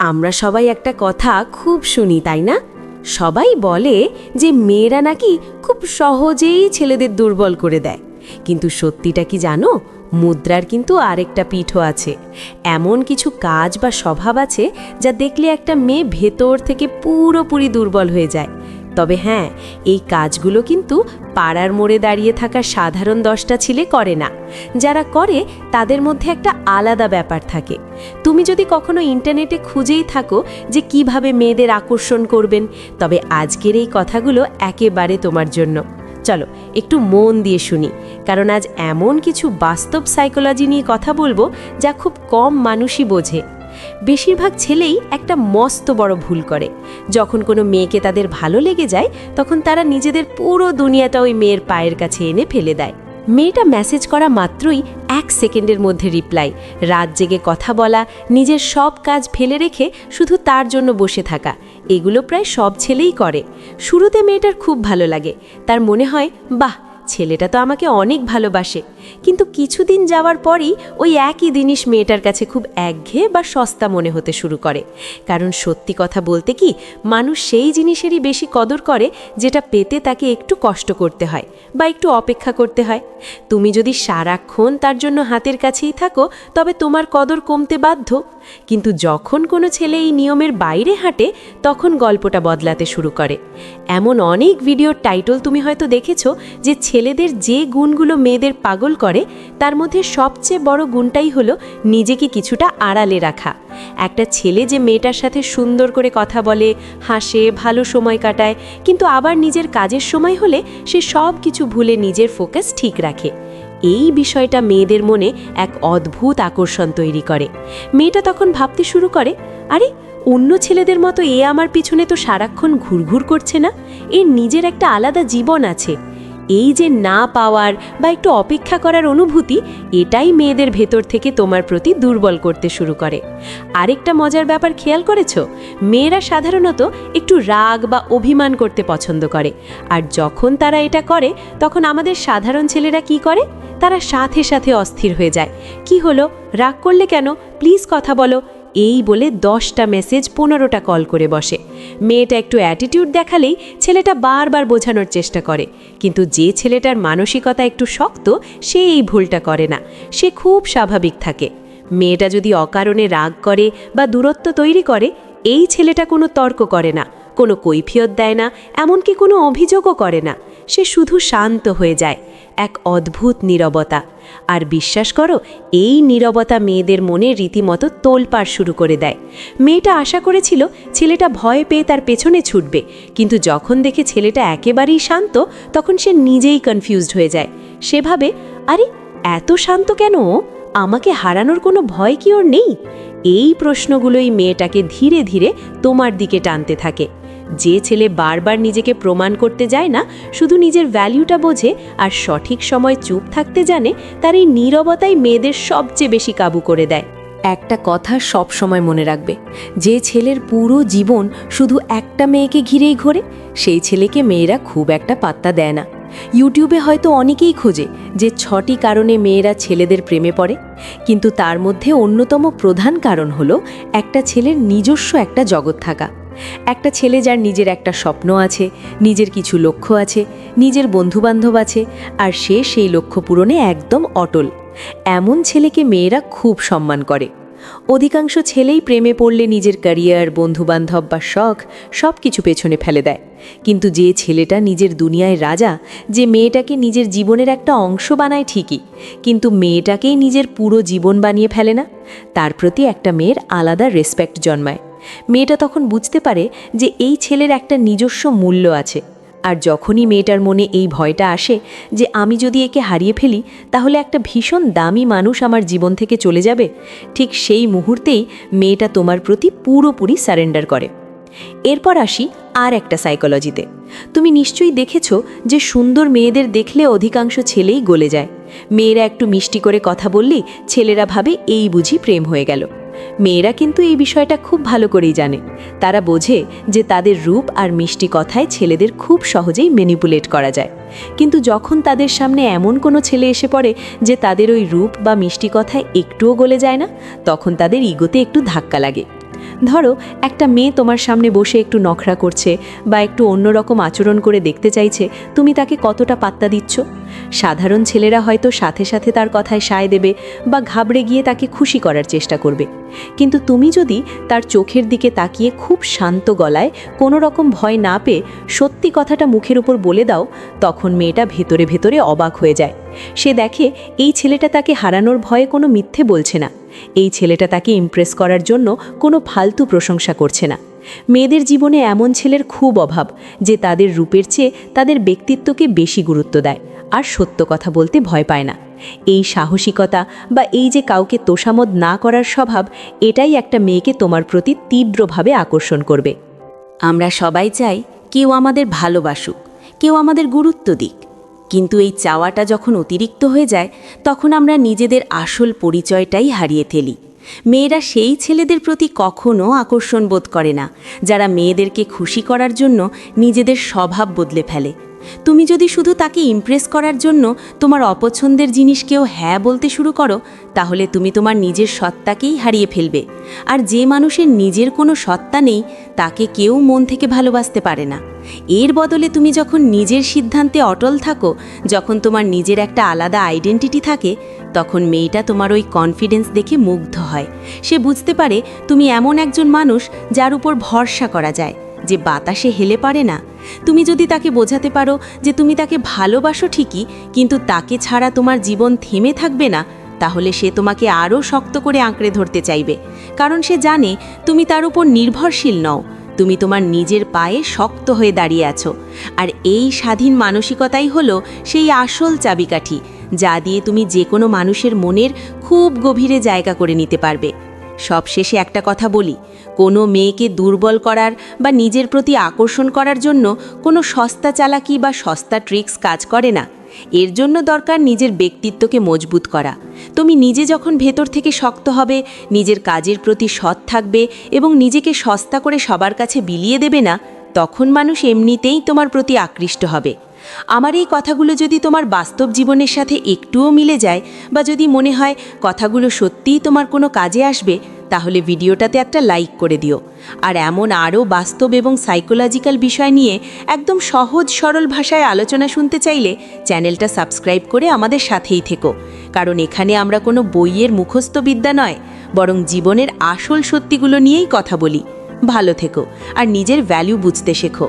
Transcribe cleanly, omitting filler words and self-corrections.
আমরা সবাই একটা কথা খুব শুনি, তাই না? সবাই বলে যে মেয়েরা নাকি খুব সহজেই ছেলেদের দুর্বল করে দেয়। কিন্তু সত্যিটা কি জানো? মুদ্রার কিন্তু আরেকটা পিঠও আছে। এমন কিছু কাজ বা স্বভাব আছে যা দেখলে একটা মেয়ে ভেতর থেকে পুরোপুরি দুর্বল হয়ে যায়। তবে হ্যাঁ, এই কাজগুলো কিন্তু পাড়ার মোড়ে দাঁড়িয়ে থাকা সাধারণ 10টা ছেলে করে না। যারা করে তাদের মধ্যে একটা আলাদা ব্যাপার থাকে। তুমি যদি কখনো ইন্টারনেটে খুঁজেই থাকো যে কিভাবে মেয়েদের আকর্ষণ করবেন, তবে আজকের এই কথাগুলো একেবারে তোমার জন্য। চলো একটু মন দিয়ে শুনি, কারণ আজ এমন কিছু বাস্তব সাইকোলজি নিয়ে কথা বলবো যা খুব কম মানুষই বোঝে। বেশিরভাগ ছেলেই একটা মস্ত বড় ভুল করে। যখন কোনো মেয়েকে তাদের ভালো লেগে যায়, তখন তারা নিজেদের পুরো দুনিয়াটা ওই মেয়ের পায়ের কাছে এনে ফেলে দেয়। মেয়েটা মেসেজ করা মাত্রই 1 সেকেন্ডের মধ্যে রিপ্লাই, রাত জেগে কথা বলা, নিজের সব কাজ ফেলে রেখে শুধু তার জন্য বসে থাকা, এগুলো প্রায় সব ছেলেই করে। শুরুতে মেয়েটার খুব ভালো লাগে, তার মনে হয় বাহ, ছেলেটা তো আমাকে অনেক ভালোবাসে। কিন্তু কিছুদিন যাওয়ার পরই ওই একই জিনিস মেয়েটার কাছে খুব একঘেয়ে বা সস্তা মনে হতে শুরু করে। কারণ সত্যি কথা বলতে কি, মানুষ সেই জিনিসেরই বেশি কদর করে যেটা পেতে তাকে একটু কষ্ট করতে হয় বা একটু অপেক্ষা করতে হয়। তুমি যদি সারাক্ষণ তার জন্য হাতের কাছেই থাকো, তবে তোমার কদর কমতে বাধ্য। কিন্তু যখন কোনো ছেলে এই নিয়মের বাইরে হাঁটে, তখন গল্পটা বদলাতে শুরু করে। এমন অনেক ভিডিওর টাইটল তুমি হয়তো দেখেছো যে ছেলেদের যে গুণগুলো মেয়েদের পাগল করে, তার মধ্যে সবচেয়ে বড় গুণটাই হলো নিজেকে কিছুটা আড়ালে রাখা। একটা ছেলে যে মেয়েটার সাথে সুন্দর করে কথা বলে, হাসে, ভালো সময় কাটায়, কিন্তু আবার নিজের কাজের সময় হলে সে সব কিছু ভুলে নিজের ফোকাস ঠিক রাখে, এই বিষয়টা মেয়েদের মনে এক অদ্ভুত আকর্ষণ তৈরি করে। মেয়েটা তখন ভাবতে শুরু করে, আরে অন্য ছেলেদের মতো এ আমার পিছনে তো সারাক্ষণ ঘুরঘুর করছে না, এর নিজের একটা আলাদা জীবন আছে। এই যে না পাওয়ার বা একটু অপেক্ষা করার অনুভূতি, এটাই মেয়েদের ভেতর থেকে তোমার প্রতি দুর্বল করতে শুরু করে। আরেকটা মজার ব্যাপার খেয়াল করেছো? মেয়েরা সাধারণত একটু রাগ বা অভিমান করতে পছন্দ করে, আর যখন তারা এটা করে, তখন আমাদের সাধারণ ছেলেরা কি করে? তারা সাথে সাথে অস্থির হয়ে যায়। কি হলো, রাগ করলে কেন, প্লিজ কথা বলো, এই বলে 10টা মেসেজ 15টা কল করে বসে। মেয়েটা একটু অ্যাটিটিউড দেখালেই ছেলেটা বারবার বোঝানোর চেষ্টা করে, কিন্তু যে ছেলেটার মানসিকতা একটু শক্ত, সে এই ভুলটা করে না, সে খুব স্বাভাবিক থাকে। মেয়েটা যদি অকারণে রাগ করে বা দূরত্ব তৈরি করে, এই ছেলেটা কোনো তর্ক করে না, কোনো কৈফিয়ত দেয় না, এমনকি কোনো অভিযোগও করে না। সে শুধু শান্ত হয়ে যায়, এক অদ্ভুত নীরবতা। আর বিশ্বাস করো, এই নীরবতা মেয়েদের মনে রীতিমতো তোলপাড় শুরু করে দেয়। মেয়েটা আশা করেছিল ছেলেটা ভয় পেয়ে তার পেছনে ছুটবে, কিন্তু যখন দেখে ছেলেটা একেবারেই শান্ত, তখন সে নিজেই কনফিউজড হয়ে যায়। সে ভাবে, আরে এত শান্ত কেন, আমাকে হারানোর কোনো ভয় কি ওর নেই? এই প্রশ্নগুলোই মেয়েটাকে ধীরে ধীরে তোমার দিকে টানতে থাকে। যে ছেলে বারবার নিজেকে প্রমাণ করতে যায় না, শুধু নিজের ভ্যালুটা বোঝে আর সঠিক সময় চুপ থাকতে জানে, তার এই নীরবতাই মেয়েদের সবচেয়ে বেশি কাবু করে দেয়। একটা কথা সব সময় মনে রাখবে, যে ছেলের পুরো জীবন শুধু একটা মেয়েকে ঘিরেই ঘোরে, সেই ছেলেকে মেয়েরা খুব একটা পাত্তা দেয় না। ইউটিউবে হয়তো অনেকেই খোঁজে যে 6টি কারণে মেয়েরা ছেলেদের প্রেমে পড়ে, কিন্তু তার মধ্যে অন্যতম প্রধান কারণ হলো একটা ছেলের নিজস্ব একটা জগৎ থাকা। একটা ছেলে যার নিজের একটা স্বপ্ন আছে, নিজের কিছু লক্ষ্য আছে, নিজের বন্ধুবান্ধব আছে, আর সে সেই লক্ষ্য পূরণে একদম অটল। এমন ছেলেকে মেয়েরা খুব সম্মান করে। অধিকাংশ ছেলেই প্রেমে পড়লে নিজের ক্যারিয়ার, বন্ধুবান্ধব বা শখ সব কিছু পেছনে ফেলে দেয়। কিন্তু যে ছেলেটা নিজের দুনিয়ায় রাজা, যে মেয়েটাকে নিজের জীবনের একটা অংশ বানায় ঠিকই, কিন্তু মেয়েটাকেই নিজের পুরো জীবন বানিয়ে ফেলে না, তার প্রতি একটা মেয়ের আলাদা রেসপেক্ট জন্মায়। মেয়েটা তখন বুঝতে পারে যে এই ছেলের একটা নিজস্ব মূল্য আছে। আর যখনই মেয়েটার মনে এই ভয়টা আসে যে আমি যদি একে হারিয়ে ফেলি, তাহলে একটা ভীষণ দামি মানুষ আমার জীবন থেকে চলে যাবে, ঠিক সেই মুহূর্তেই মেয়েটা তোমার প্রতি পুরোপুরি সারেন্ডার করে। এরপর আসি আর একটা সাইকোলজিতে। তুমি নিশ্চয়ই দেখেছো যে সুন্দর মেয়েদের দেখলে অধিকাংশ ছেলেই গলে যায়। মেয়েরা একটু মিষ্টি করে কথা বললেই ছেলেরা ভাবে এই বুঝি প্রেম হয়ে গেল। মেয়েরা কিন্তু এই বিষয়টা খুব ভালো করেই জানে। তারা বোঝে যে তাদের রূপ আর মিষ্টি কথায় ছেলেদের খুব সহজেই ম্যানিপুলেট করা যায়। কিন্তু যখন তাদের সামনে এমন কোনো ছেলে এসে পড়ে যে তাদের ওই রূপ বা মিষ্টি কথায় একটুও গলে যায় না, তখন তাদের ইগোতে একটু ধাক্কা লাগে। ধরো একটা মেয়ে তোমার সামনে বসে একটু নখরা করছে বা একটু অন্যরকম আচরণ করে দেখতে চাইছে, তুমি তাকে কতটা পাত্তা দিচ্ছ? সাধারণ ছেলেরা হয়তো সাথে সাথে তার কথায় সায় দেবে বা ঘাবড়ে গিয়ে তাকে খুশি করার চেষ্টা করবে, কিন্তু তুমি যদি তার চোখের দিকে তাকিয়ে খুব শান্ত গলায় কোনো রকম ভয় না পেয়ে সত্যি কথাটা মুখের উপর বলে দাও, তখন মেয়েটা ভেতরে ভেতরে অবাক হয়ে যায়। সে দেখে এই ছেলেটা তাকে হারানোর ভয়ে কোনো মিথ্যে বলছে না, এই ছেলেটা তাকে ইমপ্রেস করার জন্য কোনো ফালতু প্রশংসা করছে না। মেয়েদের জীবনে এমন ছেলের খুব অভাব, যে তাদের রূপের চেয়ে তাদের ব্যক্তিত্বকে বেশি গুরুত্ব দেয় আর সত্য কথা বলতে ভয় পায় না। এই সাহসিকতা বা এই যে কাউকে তোষামোদ না করার স্বভাব, এটাই একটা মেয়েকে তোমার প্রতি তীব্রভাবে আকর্ষণ করবে। আমরা সবাই চাই কেউ আমাদের ভালোবাসুক, কেউ আমাদের গুরুত্ব দিক, কিন্তু এই চাওয়াটা যখন অতিরিক্ত হয়ে যায়, তখন আমরা নিজেদের আসল পরিচয়টাই হারিয়ে ফেলি। মেয়েরা সেই ছেলেদের প্রতি কখনো আকর্ষণ বোধ করে না যারা মেয়েদেরকে খুশি করার জন্য নিজেদের স্বভাব বদলে ফেলে। তুমি যদি শুধু তাকে ইমপ্রেস করার জন্য তোমার অপছন্দের জিনিসকেও হ্যাঁ বলতে শুরু করো, তাহলে তুমি তোমার নিজের সত্তাকেই হারিয়ে ফেলবে। আর যে মানুষের নিজের কোনো সত্তা নেই, তাকে কেউ মন থেকে ভালোবাসতে পারে না। এর বদলে তুমি যখন নিজের সিদ্ধান্তে অটল থাকো, যখন তোমার নিজের একটা আলাদা আইডেন্টিটি থাকে, তখন মেয়েটা তোমার ওই কনফিডেন্স দেখে মুগ্ধ হয়। সে বুঝতে পারে তুমি এমন একজন মানুষ যার উপর ভরসা করা যায়, যে বাতাসে হেলে পারে না। তুমি যদি তাকে বোঝাতে পারো যে তুমি তাকে ভালোবাসো ঠিকই, কিন্তু তাকে ছাড়া তোমার জীবন থেমে থাকবে না, তাহলে সে তোমাকে আরও শক্ত করে আঁকড়ে ধরতে চাইবে। কারণ সে জানে তুমি তার উপর নির্ভরশীল নও, তুমি তোমার নিজের পায়ে শক্ত হয়ে দাঁড়িয়ে আছো। আর এই স্বাধীন মানসিকতাই হলো সেই আসল চাবিকাঠি, যা দিয়ে তুমি যে কোনো মানুষের মনের খুব গভীরে জায়গা করে নিতে পারবে। সবশেষে একটা কথা বলি, কোনো মেয়েকে দুর্বল করার বা নিজের প্রতি আকর্ষণ করার জন্য কোনো সস্তা চালাকি বা সস্তা ট্রিক্স কাজ করে না। এর জন্য দরকার নিজের ব্যক্তিত্বকে মজবুত করা। তুমি নিজে যখন ভেতর থেকে শক্ত হবে, নিজের কাজের প্রতি সৎ থাকবে এবং নিজেকে সস্তা করে সবার কাছে বিলিয়ে দেবে না, তখন মানুষ এমনিতেই তোমার প্রতি আকৃষ্ট হবে। আমার এই কথাগুলো যদি তোমার বাস্তব জীবনের সাথে একটুও মিলে যায়, বা যদি মনে হয় কথাগুলো সত্যিই তোমার কোনো কাজে আসবে, তাহলে ভিডিওটাতে একটা লাইক করে দিও। আর এমন আরও বাস্তব এবং সাইকোলজিক্যাল বিষয় নিয়ে একদম সহজ সরল ভাষায় আলোচনা শুনতে চাইলে চ্যানেলটা সাবস্ক্রাইব করে আমাদের সাথেই থেকো। কারণ এখানে আমরা কোনো বইয়ের মুখস্থ বিদ্যা নয়, বরং জীবনের আসল সত্যিগুলো নিয়েই কথা বলি। ভালো থেকো আর নিজের ভ্যালু বুঝতে শেখো।